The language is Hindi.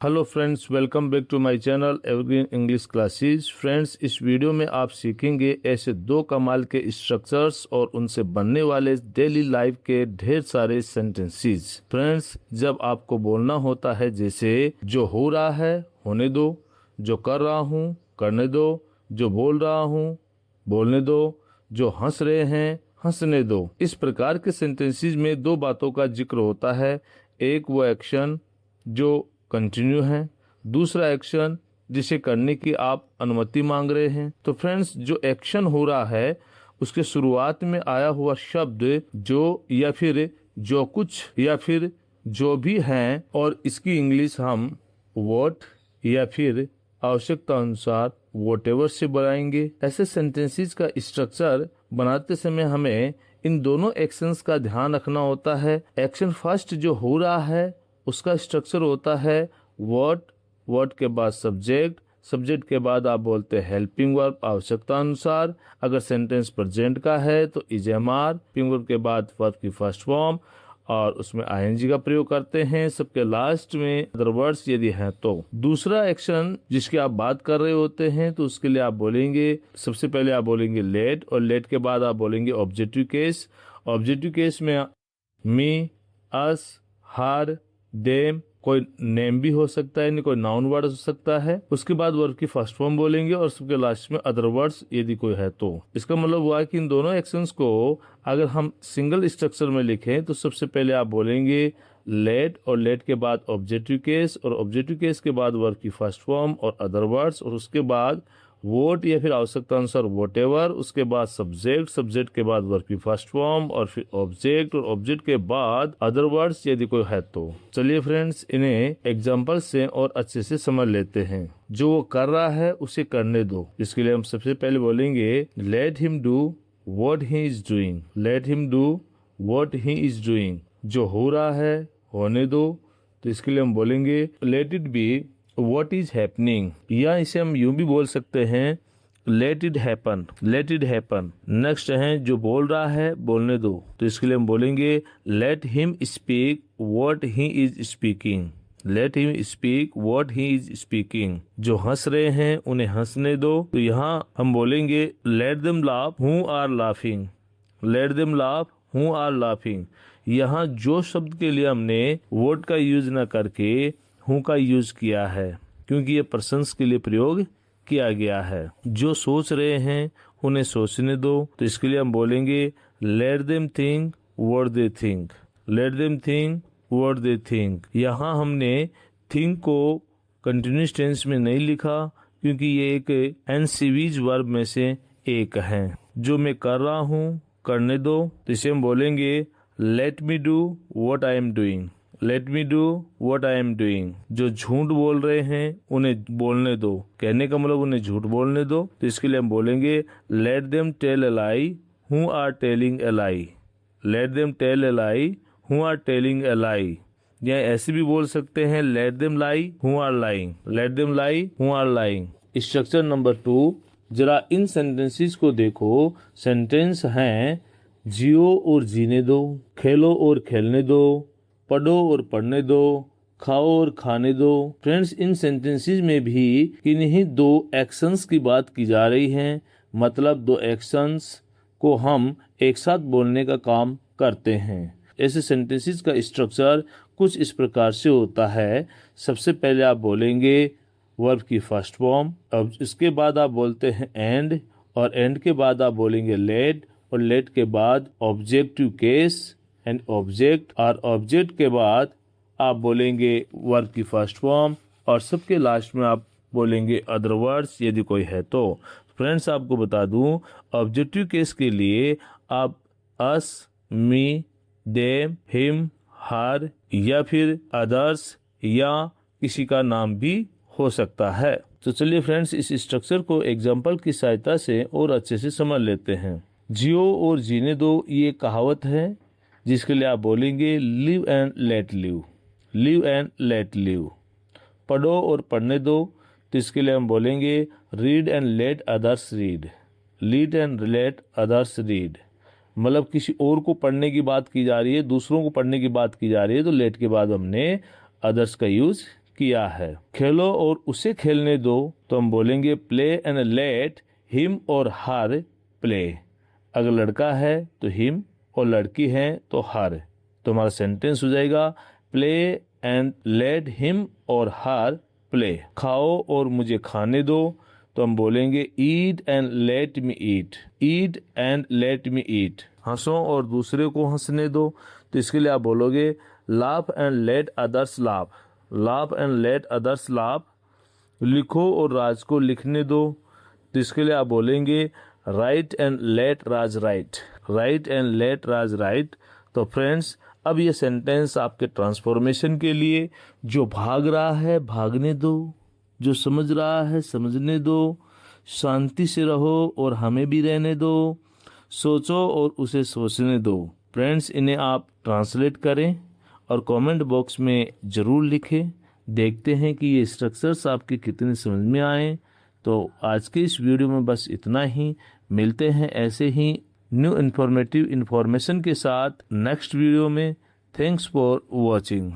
Hello friends, welcome back to my channel evergreen English classes. Friends, इस वीडियो में आप सीखेंगे ऐसे दो कमाल के स्ट्रक्चर्स और उनसे बनने वाले डेली लाइफ के ढेर सारे सेंटेंसेस। फ्रेंड्स, जब आपको बोलना होता है जैसे जो हो रहा है होने दो, जो कर रहा हूँ करने दो, जो बोल रहा हूँ बोलने दो, जो हंस रहे हैं हंसने दो। इस प्रकार के सेंटेंसेस में दो बातों का जिक्र होता है। एक वो एक्शन जो कंटिन्यू है, दूसरा एक्शन जिसे करने की आप अनुमति मांग रहे हैं। तो फ्रेंड्स, जो एक्शन हो रहा है उसके शुरुआत में आया हुआ शब्द जो या फिर जो कुछ या फिर जो भी हैं, और इसकी इंग्लिश हम व्हाट या फिर आवश्यकता अनुसार वॉटेवर से बनाएंगे। ऐसे सेंटेंसेस का स्ट्रक्चर बनाते समय हमें इन दोनों एक्शंस का ध्यान रखना होता है। एक्शन फर्स्ट जो हो रहा है उसका स्ट्रक्चर होता है व्हाट, व्हाट के बाद सब्जेक्ट, सब्जेक्ट के बाद आप बोलते हैं हेल्पिंग वर्ब आवश्यकता अनुसार। अगर सेंटेंस प्रेजेंट का है तो is am are, helping verb के बाद वर्ब की फर्स्ट फॉर्म और उसमें आईएनजी का प्रयोग करते हैं। सबके लास्ट में अदर वर्ड्स यदि है तो। दूसरा एक्शन जिसकी आप बात कर रहे होते हैं तो उसके लिए आप बोलेंगे, सबसे पहले आप बोलेंगे लेट, और लेट के बाद आप बोलेंगे ऑब्जेक्टिव केस। ऑब्जेक्टिव केस में मी, अस, हर, देम, कोई नेम भी हो सकता है, यानी कोई नाउन वर्ड हो सकता है। उसके बाद वर्ब की फर्स्ट फॉर्म बोलेंगे और सबके लास्ट में अदर वर्ड्स यदि कोई है तो। इसका मतलब हुआ कि इन दोनों एक्शंस को अगर हम सिंगल स्ट्रक्चर में लिखें तो सबसे पहले आप बोलेंगे लेट, और लेट के बाद ऑब्जेक्टिव केस, और ऑब्जेक्टिव केस के बाद वर्ब की फर्स्ट फॉर्म और अदर वर्ड्स, और उसके बाद वोट या फिर आवश्यकता अनुसार वोटेवर, उसके बाद सब्जेक्ट, सब्जेक्ट के बाद वर्ब की फर्स्ट फॉर्म और फिर ऑब्जेक्ट, और ऑब्जेक्ट के बाद अदर वर्ड्स यदि कोई है तो। चलिए फ्रेंड्स, इन्हें एग्जांपल से और अच्छे से समझ लेते हैं। जो वो कर रहा है उसे करने दो। इसके लिए हम सबसे पहले बोलेंगे let him do what he is doing. Let him do what he is doing. जो हो रहा है होने दो। तो इसके लिए हम बोलेंगे let it be What is happening, या इसे हम यूं भी बोल सकते हैं let it happen, let it happen। Next है जो बोल रहा है बोलने दो। तो इसके लिए हम बोलेंगे let him speak what he is speaking, let him speak what he is speaking। जो हंस रहे हैं उन्हें हंसने दो। तो यहाँ हम बोलेंगे let them laugh who are laughing, let them laugh who are laughing। यहाँ जो शब्द के लिए हमने what का यूज न करके हूँ का यूज किया है, क्योंकि ये पर्सन्स के लिए प्रयोग किया गया है। जो सोच रहे हैं उन्हें सोचने दो। तो इसके लिए हम बोलेंगे let them think what they think, let them think what they think. यहाँ हमने थिंक को कंटिन्यूअस टेंस में नहीं लिखा, क्योंकि ये एक एनसीवीज वर्ब में से एक है। जो मैं कर रहा हूँ करने दो। तो इसे हम बोलेंगे let me do what I am doing, let me do what I am doing. जो झूठ बोल रहे हैं उन्हें बोलने दो। कहने का मतलब उन्हें झूठ बोलने दो। तो इसके लिए हम बोलेंगे let them tell a lie who are telling a lie, let them tell a lie who are telling a lie. या ऐसे भी बोल सकते हैं let them lie who are lying, let them lie who are lying. Structure number 2, जरा इन सेंटेंसेस को देखो। सेंटेंस हैं जियो और जीने दो, खेलो और खेलने दो, पढ़ो और पढ़ने दो, खाओ और खाने दो। फ्रेंड्स, इन सेंटेंसेस में भी किन्हीं दो एक्शंस की बात की जा रही है। मतलब दो एक्शंस को हम एक साथ बोलने का काम करते हैं। ऐसे सेंटेंसेस का स्ट्रक्चर कुछ इस प्रकार से होता है। सबसे पहले आप बोलेंगे वर्ब की फर्स्ट फॉर्म, अब इसके बाद आप बोलते हैं एंड, और एंड के बाद आप बोलेंगे लेट, और लेट के बाद ऑब्जेक्टिव केस एंड ऑब्जेक्ट, और ऑब्जेक्ट के बाद आप बोलेंगे वर्ब की फर्स्ट फॉर्म, और सबके लास्ट में आप बोलेंगे अदर वर्ड्स यदि कोई है तो। फ्रेंड्स, आपको बता दूं ऑब्जेक्टिव केस के लिए आप अस, मी, देम, हिम, हर या फिर अदर्स या किसी का नाम भी हो सकता है। तो चलिए फ्रेंड्स, इस स्ट्रक्चर को एग्जाम्पल की सहायता से और अच्छे से समझ लेते हैं। जियो और जीने दो ये कहावत है, जिसके लिए आप बोलेंगे live and let live, live and let live. पढ़ो और पढ़ने दो। तो इसके लिए हम बोलेंगे read and let others read, read and let others read. मतलब किसी और को पढ़ने की बात की जा रही है, दूसरों को पढ़ने की बात की जा रही है, तो लेट के बाद हमने अदर्स का यूज किया है। खेलो और उसे खेलने दो, तो हम बोलेंगे प्ले एंड लेट हिम और हर प्ले। अगर लड़का है तो हिम और लड़की है तो हर। तो हमारा सेंटेंस हो जाएगा प्ले एंड लेट हिम और हर प्ले। खाओ और मुझे खाने दो, तो हम बोलेंगे eat and let me eat. Eat and let me eat. हंसो और दूसरे को हंसने दो, तो इसके लिए आप बोलोगे laugh and let others laugh. Laugh and let others laugh. लिखो और राज को लिखने दो, तो इसके लिए आप बोलेंगे right and let Raj right. Right and let Raj right. तो फ्रेंड्स, अब ये सेंटेंस आपके ट्रांसफॉर्मेशन के लिए, जो भाग रहा है भागने दो, जो समझ रहा है समझने दो, शांति से रहो और हमें भी रहने दो, सोचो और उसे सोचने दो। फ्रेंड्स, इन्हें आप ट्रांसलेट करें और कमेंट बॉक्स में ज़रूर लिखें। देखते हैं कि ये स्ट्रक्चर्स आपके कितने समझ में आए। तो आज के इस वीडियो में बस इतना ही। मिलते हैं ऐसे ही न्यू इन्फॉर्मेटिव इन्फॉर्मेशन के साथ नेक्स्ट वीडियो में। Thanks for watching.